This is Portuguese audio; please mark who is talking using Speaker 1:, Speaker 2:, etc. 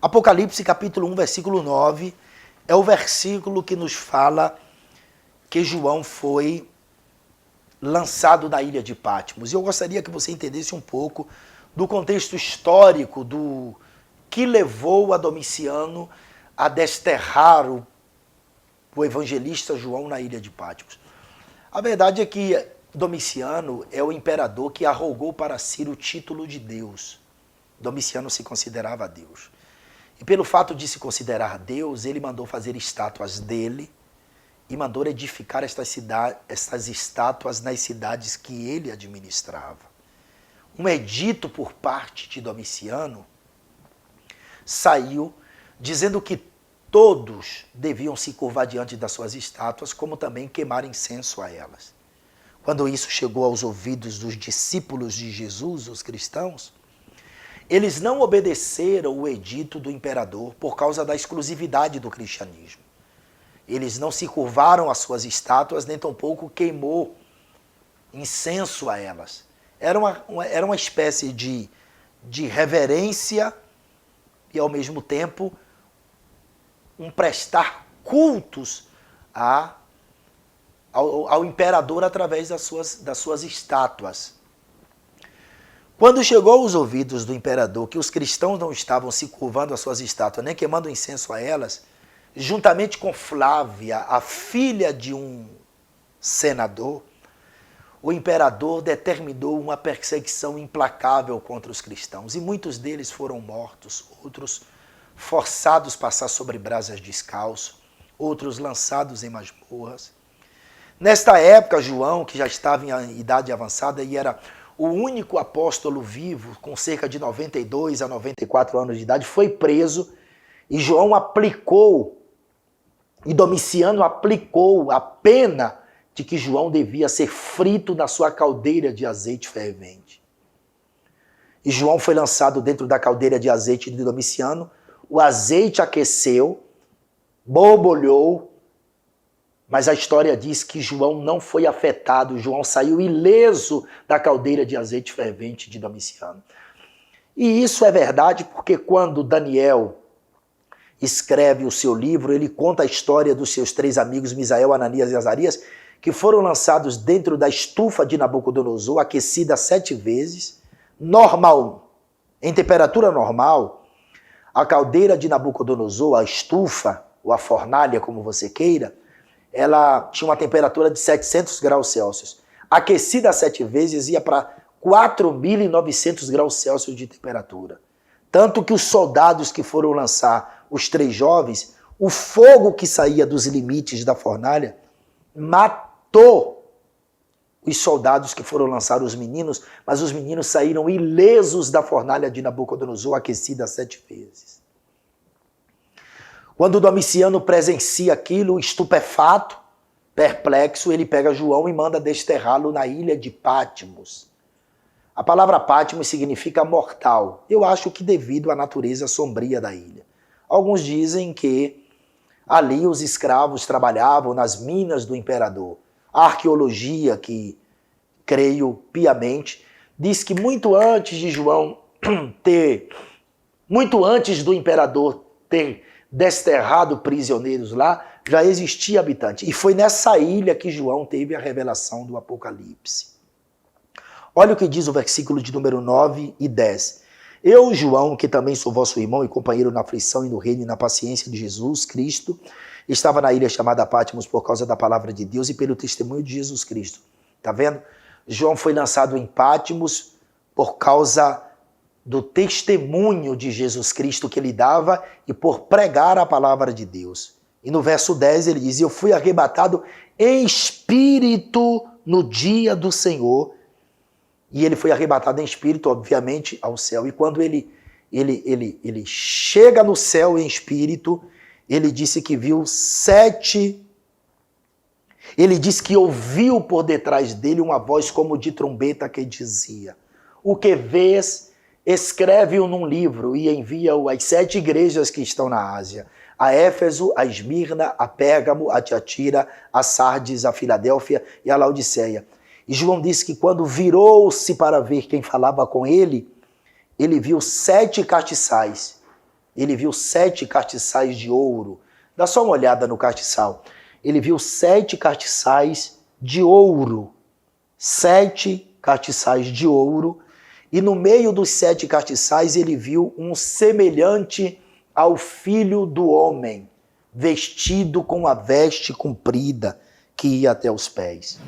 Speaker 1: Apocalipse capítulo 1, versículo 9, é o versículo que nos fala que João foi lançado na ilha de Patmos. E eu gostaria que você entendesse um pouco do contexto histórico do que levou a Domiciano a desterrar o evangelista João na ilha de Patmos. A verdade é que Domiciano é o imperador que arrogou para si o título de Deus. Domiciano se considerava Deus. E pelo fato de se considerar Deus, ele mandou fazer estátuas dele e mandou edificar estas estátuas nas cidades que ele administrava. Um edito por parte de Domiciano saiu dizendo que todos deviam se curvar diante das suas estátuas, como também queimar incenso a elas. Quando isso chegou aos ouvidos dos discípulos de Jesus, os cristãos, eles não obedeceram o edito do imperador por causa da exclusividade do cristianismo. Eles não se curvaram às suas estátuas, nem tampouco queimou incenso a elas. Era uma espécie de reverência e, ao mesmo tempo, um prestar cultos ao imperador através das suas estátuas. Quando chegou aos ouvidos do imperador que os cristãos não estavam se curvando às suas estátuas, nem queimando incenso a elas, juntamente com Flávia, a filha de um senador, o imperador determinou uma perseguição implacável contra os cristãos. E muitos deles foram mortos, outros forçados a passar sobre brasas descalço, outros lançados em masmorras. Nesta época, João, que já estava em idade avançada e era o único apóstolo vivo, com cerca de 92 a 94 anos de idade, foi preso e Domiciano aplicou a pena de que João devia ser frito na sua caldeira de azeite fervente. E João foi lançado dentro da caldeira de azeite de Domiciano, o azeite aqueceu, borbulhou, mas a história diz que João não foi afetado, João saiu ileso da caldeira de azeite fervente de Domiciano. E isso é verdade porque quando Daniel escreve o seu livro, ele conta a história dos seus 3 amigos, Misael, Ananias e Azarias, que foram lançados dentro da estufa de Nabucodonosor, aquecida 7 vezes, normal, em temperatura normal. A caldeira de Nabucodonosor, a estufa, ou a fornalha, como você queira, ela tinha uma temperatura de 700 graus Celsius. Aquecida 7 vezes, ia para 4.900 graus Celsius de temperatura. Tanto que os soldados que foram lançar os 3 jovens, o fogo que saía dos limites da fornalha matou os soldados que foram lançar os meninos, mas os meninos saíram ilesos da fornalha de Nabucodonosor, aquecida 7 vezes. Quando Domiciano presencia aquilo, estupefato, perplexo, ele pega João e manda desterrá-lo na ilha de Patmos. A palavra Patmos significa mortal. Eu acho que devido à natureza sombria da ilha. Alguns dizem que ali os escravos trabalhavam nas minas do imperador. A arqueologia, que creio piamente, diz que muito antes do imperador ter desterrado prisioneiros lá, já existia habitante. E foi nessa ilha que João teve a revelação do Apocalipse. Olha o que diz o versículo de número 9 e 10. Eu, João, que também sou vosso irmão e companheiro na aflição e no reino e na paciência de Jesus Cristo, estava na ilha chamada Patmos por causa da palavra de Deus e pelo testemunho de Jesus Cristo. Tá vendo? João foi lançado em Patmos por causa do testemunho de Jesus Cristo que ele dava e por pregar a palavra de Deus. E no verso 10 ele diz, eu fui arrebatado em espírito no dia do Senhor. E ele foi arrebatado em espírito, obviamente, ao céu. E quando ele chega no céu em espírito, ele disse que viu 7... Ele disse que ouviu por detrás dele uma voz como de trombeta que dizia, o que vês, escreve-o num livro e envia-o às 7 igrejas que estão na Ásia. A Éfeso, a Esmirna, a Pérgamo, a Tiatira, a Sardes, a Filadélfia e a Laodiceia. E João disse que quando virou-se para ver quem falava com ele, ele viu 7 castiçais ele viu 7 castiçais de ouro. Dá só uma olhada no castiçal. Ele viu 7 castiçais de ouro. 7 castiçais de ouro. E no meio dos 7 castiçais ele viu um semelhante ao Filho do Homem, vestido com a veste comprida que ia até os pés.